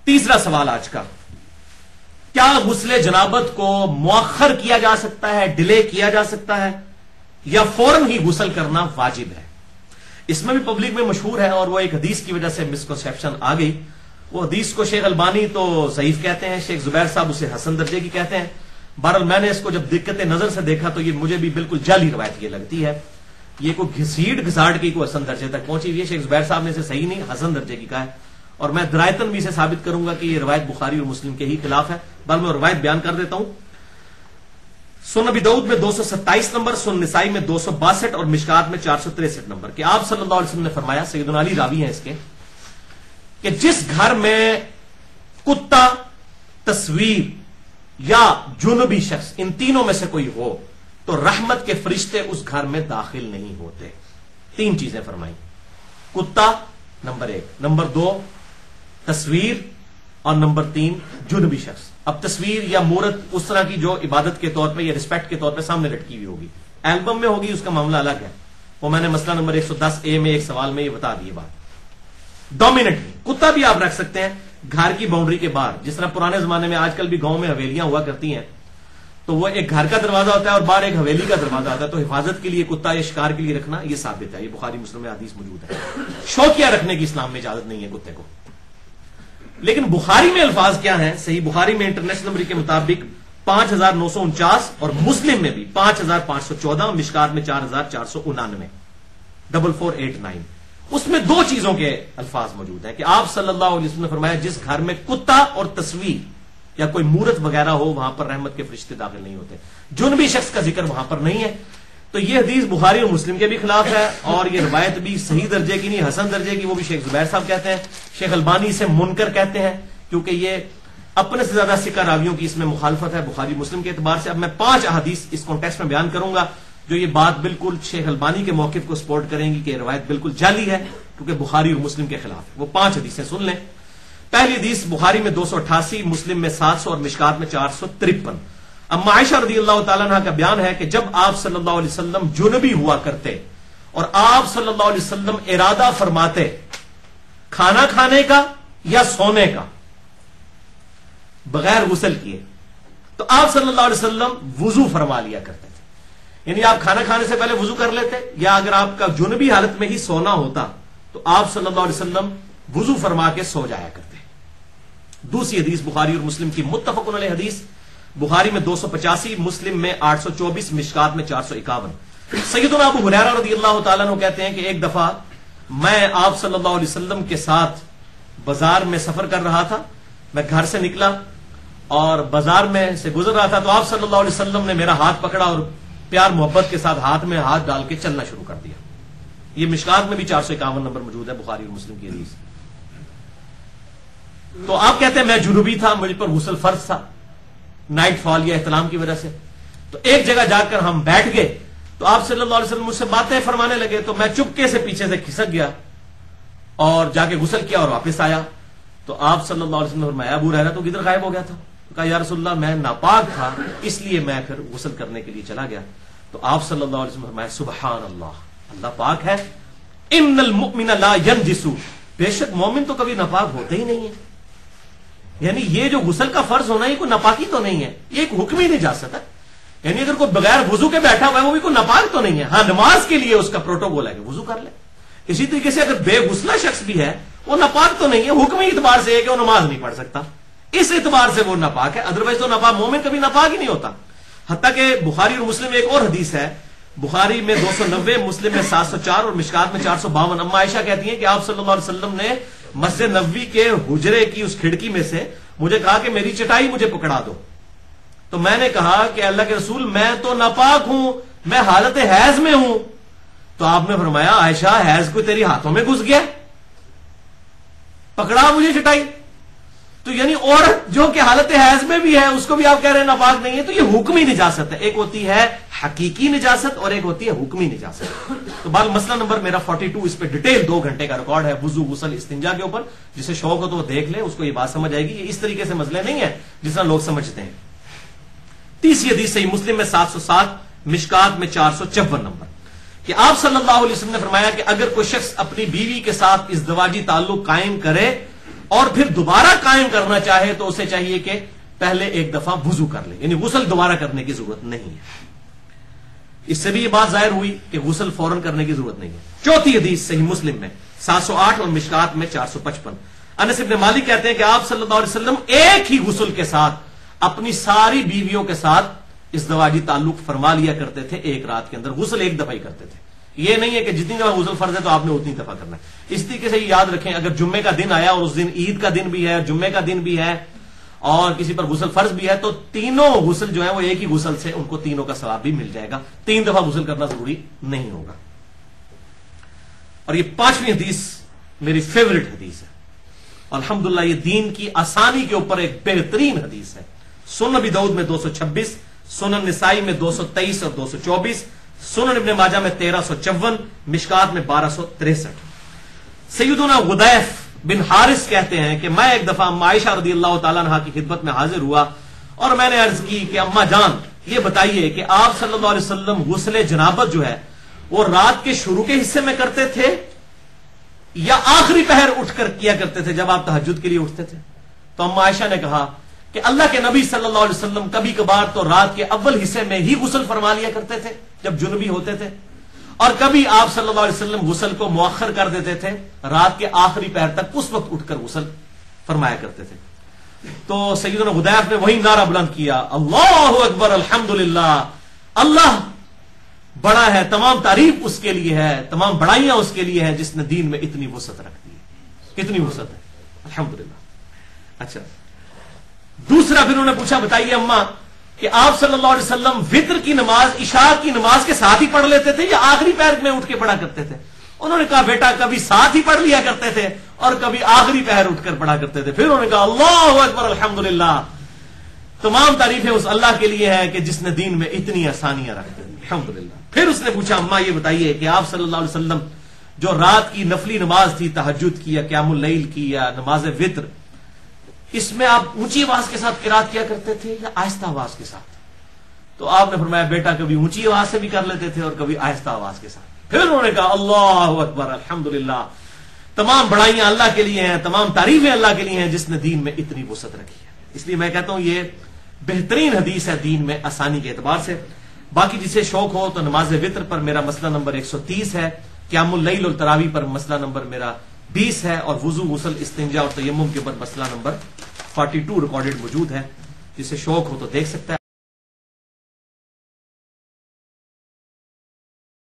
تیسرا سوال آج کا، کیا غسل جنابت کو مؤخر کیا جا سکتا ہے، ڈیلے کیا جا سکتا ہے، یا فوراً ہی غسل کرنا واجب ہے؟ اس میں بھی پبلک میں مشہور ہے، اور وہ ایک حدیث کی وجہ سے مسکنسیپشن آ گئی۔ وہ حدیث کو شیخ البانی تو ضعیف کہتے ہیں، شیخ زبیر صاحب اسے حسن درجے کی کہتے ہیں۔ بہرحال میں نے اس کو جب دقت نظر سے دیکھا تو یہ مجھے بھی بالکل جعلی روایت یہ لگتی ہے، یہ کوئی گھسیٹ گھساٹ کی کوئی حسن درجے تک پہنچی ہوئی ہے۔ شیخ زبیر صاحب نے اسے صحیح نہیں، حسن درجے کی کہا ہے، اور میں درایتن بھی اسے ثابت کروں گا کہ یہ روایت بخاری اور مسلم کے ہی خلاف ہے۔ بل میں روایت بیان کر دیتا ہوں۔ سنن ابی داؤد میں 227 نمبر، سنن نسائی میں 262 اور مشکات میں 463 نمبر کہ آپ صلی اللہ علیہ وسلم نے فرمایا، سیدنا علی راوی ہیں اس کے، کہ جس گھر میں کتا، تصویر یا جنبی شخص ان تینوں میں سے کوئی ہو تو رحمت کے فرشتے اس گھر میں داخل نہیں ہوتے۔ تین چیزیں فرمائی، کتا نمبر 1، نمبر 2 تصویر، اور نمبر 3 جنبی شخص۔ اب تصویر یا مورت اس طرح کی جو عبادت کے طور پہ یا رسپیکٹ کے طور پہ سامنے لٹکی ہوئی ہوگی، البم میں ہوگی اس کا معاملہ الگ ہے، وہ میں نے مسئلہ نمبر 110A میں ایک سوال میں یہ بتا دی بات۔ ڈومیننٹلی کتا بھی آپ رکھ سکتے ہیں گھر کی باؤنڈری کے باہر، جس طرح پرانے زمانے میں آج کل بھی گاؤں میں حویلیاں ہوا کرتی ہیں، تو وہ ایک گھر کا دروازہ ہوتا ہے اور باہر ایک حویلی کا دروازہ ہوتا ہے، تو حفاظت کے لیے کتا یا شکار کے لیے رکھنا یہ ثابت ہے، یہ بخاری مسلم میں حدیث موجود ہے۔ شوقیہ رکھنے کی اسلام میں اجازت نہیں ہے کتے کو۔ لیکن بخاری میں الفاظ کیا ہیں؟ صحیح بخاری میں انٹرنیشنل نمبر کے مطابق 5949 اور مسلم میں بھی 5514، مشکات میں 4499، 4489۔ اس میں دو چیزوں کے الفاظ موجود ہیں کہ آپ صلی اللہ علیہ وسلم نے فرمایا جس گھر میں کتا اور تصویر یا کوئی مورت وغیرہ ہو وہاں پر رحمت کے فرشتے داخل نہیں ہوتے، جنبی شخص کا ذکر وہاں پر نہیں ہے۔ تو یہ حدیث بخاری اور مسلم کے بھی خلاف ہے، اور یہ روایت بھی صحیح درجے کی نہیں، حسن درجے کی، وہ بھی شیخ زبیر صاحب کہتے ہیں، شیخ البانی اسے منکر کہتے ہیں، کیونکہ یہ اپنے سے زیادہ سکہ راویوں کی اس میں مخالفت ہے بخاری مسلم کے اعتبار سے۔ اب میں 5 احادیث اس کانٹیکسٹ میں بیان کروں گا جو یہ بات بالکل شیخ البانی کے موقف کو سپورٹ کریں گی کہ یہ روایت بالکل جعلی ہے کیونکہ بخاری اور مسلم کے خلاف ہے۔ وہ 5 حدیثیں سن لیں۔ پہلی حدیث بخاری میں 288، مسلم میں 700 اور مشکات میں 453۔ اما عائشہ رضی اللہ تعالیٰ عنہ کا بیان ہے کہ جب آپ صلی اللہ علیہ وسلم جنبی ہوا کرتے اور آپ صلی اللہ علیہ وسلم ارادہ فرماتے کھانا کھانے کا یا سونے کا بغیر غسل کیے تو آپ صلی اللہ علیہ وسلم وضو فرما لیا کرتے تھے، یعنی آپ کھانا کھانے سے پہلے وضو کر لیتے، یا اگر آپ کا جنبی حالت میں ہی سونا ہوتا تو آپ صلی اللہ علیہ وسلم وضو فرما کے سو جایا کرتے۔ دوسری حدیث بخاری اور مسلم کی متفق علیہ حدیث، بخاری میں 285، مسلم میں 824، مشکات میں 451۔ سیدنا ابو ہریرہ رضی اللہ تعالیٰ عنہ کہتے ہیں کہ ایک دفعہ میں آپ صلی اللہ علیہ وسلم کے ساتھ بازار میں سفر کر رہا تھا، میں گھر سے نکلا اور بازار میں سے گزر رہا تھا تو آپ صلی اللہ علیہ وسلم نے میرا ہاتھ پکڑا اور پیار محبت کے ساتھ ہاتھ میں ہاتھ ڈال کے چلنا شروع کر دیا۔ یہ مشکات میں بھی 451 نمبر موجود ہے بخاری اور مسلم کی حدیث۔ تو آپ کہتے ہیں میں جنوبی تھا، مجھ پر غسل فرض تھا نائٹ فال یا احتلام کی وجہ سے، تو ایک جگہ جا کر ہم بیٹھ گئے تو آپ صلی اللہ علیہ وسلم مجھ سے باتیں فرمانے لگے، تو میں چپکے سے پیچھے سے کھسک گیا اور جا کے غسل کیا اور واپس آیا تو آپ صلی اللہ علیہ وسلم نے فرمایا ابو ہریرہ تو کدھر غائب ہو گیا تھا؟ کہا یا رسول اللہ میں ناپاک تھا اس لیے میں پھر غسل کرنے کے لیے چلا گیا۔ تو آپ صلی اللہ علیہ وسلم نے فرمایا سبحان اللہ، اللہ پاک ہے، ان المؤمن لا ينجس، بے شک مومن تو کبھی ناپاک ہوتے ہی نہیں ہے۔ یعنی یہ جو غسل کا فرض ہونا یہ کوئی ناپاکی تو نہیں ہے، یہ ایک حکمی نجاست ہے، یعنی اگر کوئی بغیر وضو کے بیٹھا ہوا ہے وہ بھی کوئی ناپاک تو نہیں ہے۔ ہاں نماز کے لیے اس کا پروٹوکول ہے کہ وضو کر لے، اسی طریقے سے اگر بے غسلہ شخص بھی ہے وہ ناپاک تو نہیں ہے، حکمی اعتبار سے ہے کہ وہ نماز نہیں پڑھ سکتا، اس اعتبار سے وہ ناپاک ہے، ادروائز تو ناپاک مومن کبھی ناپاک ہی نہیں ہوتا۔ حتیٰ کہ بخاری اور مسلم میں ایک اور حدیث ہے، بخاری میں 290، مسلم میں 704 اور مشکات میں 452۔ اما عائشہ کہتی ہیں کہ آپ صلی اللہ علیہ وسلم نے مسجد نبوی کے حجرے کی اس کھڑکی میں سے مجھے کہا کہ میری چٹائی مجھے پکڑا دو، تو میں نے کہا کہ اللہ کے رسول میں تو ناپاک ہوں، میں حالت حیض میں ہوں، تو آپ نے فرمایا عائشہ حیض کو تیری ہاتھوں میں گھس گیا، پکڑا مجھے چٹائی۔ تو یعنی عورت جو کہ حالت حیض میں بھی ہے اس کو بھی آپ کہہ رہے ہیں ناپاک نہیں ہے، تو یہ حکمی نجاست ہے، ایک ہوتی ہے حقیقی نجاست اور ایک ہوتی ہے حکمی نجاست۔ تو بال مسئلہ نمبر میرا 42، اس پہ ڈیٹیل 2 گھنٹے کا ریکارڈ ہے وضو غسل استنجا کے اوپر، جسے شوق ہو تو وہ دیکھ لے، اس کو یہ بات سمجھ آئے گی، یہ اس طریقے سے مسئلے نہیں ہے جس طرح لوگ سمجھتے ہیں۔ تیسری حدیث صحیح مسلم میں 707، مشکات میں 454 نمبر کہ آپ صلی اللہ علیہ وسلم نے فرمایا کہ اگر کوئی شخص اپنی بیوی کے ساتھ ازدواجی تعلق قائم کرے اور پھر دوبارہ قائم کرنا چاہے تو اسے چاہیے کہ پہلے ایک دفعہ وضو کر لے، یعنی غسل دوبارہ کرنے کی ضرورت نہیں ہے۔ اس سے بھی یہ بات ظاہر ہوئی کہ غسل فوراً کرنے کی ضرورت نہیں ہے۔ چوتھی حدیث صحیح مسلم میں 708 اور مشکات میں 455، انس بن مالک کہتے ہیں کہ آپ صلی اللہ علیہ وسلم ایک ہی غسل کے ساتھ اپنی ساری بیویوں کے ساتھ ازدواجی تعلق فرما لیا کرتے تھے ایک رات کے اندر، غسل ایک دفعہ ہی کرتے تھے۔ یہ نہیں ہے کہ جتنی دفعہ غسل فرض ہے تو آپ نے اتنی دفعہ کرنا ہے۔ اس طریقے سے یاد رکھیں، اگر جمعے کا دن آیا اور اس دن عید کا دن بھی ہے، جمعے کا دن بھی ہے اور کسی پر غسل فرض بھی ہے، تو تینوں غسل جو ہے وہ ایک ہی غسل سے ان کو تینوں کا ثواب بھی مل جائے گا، 3 دفعہ غسل کرنا ضروری نہیں ہوگا۔ اور یہ 5ویں حدیث میری فیوریٹ حدیث ہے، الحمدللہ یہ دین کی آسانی کے اوپر ایک بہترین حدیث ہے۔ سنن ابی داؤد میں 226، سنن نسائی میں 223 اور 224، سنن ابن ماجہ میں 1354، مشکات میں 1263۔ سیدنا غدیف بن حارث کہتے ہیں کہ میں ایک دفعہ اما عائشہ رضی اللہ تعالیٰ عنہا کی خدمت میں حاضر ہوا اور میں نے عرض کی کہ اما جان یہ بتائیے کہ آپ صلی اللہ علیہ وسلم غسل جنابت جو ہے وہ رات کے شروع کے حصے میں کرتے تھے یا آخری پہر اٹھ کر کیا کرتے تھے جب آپ تہجد کے لیے اٹھتے تھے؟ تو اما عائشہ نے کہا کہ اللہ کے نبی صلی اللہ علیہ وسلم کبھی کبھار تو رات کے اول حصے میں ہی غسل فرما لیا کرتے تھے جب جنبی ہوتے تھے، اور کبھی آپ صلی اللہ علیہ وسلم غسل کو مؤخر کر دیتے تھے رات کے آخری پہر تک، اس وقت اٹھ کر غسل فرمایا کرتے تھے۔ تو سیدنا غدیف نے وہی نعرہ بلند کیا، اللہ اکبر الحمدللہ، اللہ بڑا ہے، تمام تعریف اس کے لیے ہے، تمام بڑائیاں اس کے لیے ہیں جس نے دین میں اتنی وسعت رکھ دی ہے، کتنی وسعت ہے الحمدللہ۔ اچھا دوسرا پھر انہوں نے پوچھا بتائیے اما کہ آپ صلی اللہ علیہ وسلم وتر کی نماز عشاء کی نماز کے ساتھ ہی پڑھ لیتے تھے یا آخری پہر میں اٹھ کے پڑھا کرتے تھے؟ انہوں نے کہا بیٹا کبھی ساتھ ہی پڑھ لیا کرتے تھے اور کبھی آخری پہر اٹھ کر پڑھا کرتے تھے۔ پھر انہوں نے کہا اللہ اکبر الحمدللہ، تمام تعریفیں اس اللہ کے لیے ہے کہ جس نے دین میں اتنی آسانیاں رکھ دی الحمدللہ۔ پھر اس نے پوچھا اما یہ بتائیے کہ آپ صلی اللہ علیہ وسلم جو رات کی نفلی نماز تھی، تہجد کی یا قیام اللیل کی یا نماز وتر، اس میں آپ اونچی آواز کے ساتھ قرات کیا کرتے تھے یا آہستہ آواز کے ساتھ؟ تو آپ نے فرمایا بیٹا کبھی اونچی آواز سے بھی کر لیتے تھے اور کبھی آہستہ آواز کے ساتھ۔ پھر انہوں نے کہا اللہ اکبر الحمدللہ، تمام بڑائیاں اللہ کے لیے ہیں، تمام تعریفیں اللہ کے لیے ہیں جس نے دین میں اتنی وسعت رکھی ہے۔ اس لیے میں کہتا ہوں یہ بہترین حدیث ہے دین میں آسانی کے اعتبار سے۔ باقی جسے شوق ہو تو نماز وتر پر میرا مسئلہ نمبر 130 ہے، قیام اللیل اور تراویح پر مسئلہ نمبر میرا 20 ہے، اور وضو غسل استنجا اور تیمم کے اوپر مسئلہ نمبر 42 ریکارڈڈ موجود ہے، جسے شوق ہو تو دیکھ سکتا ہے۔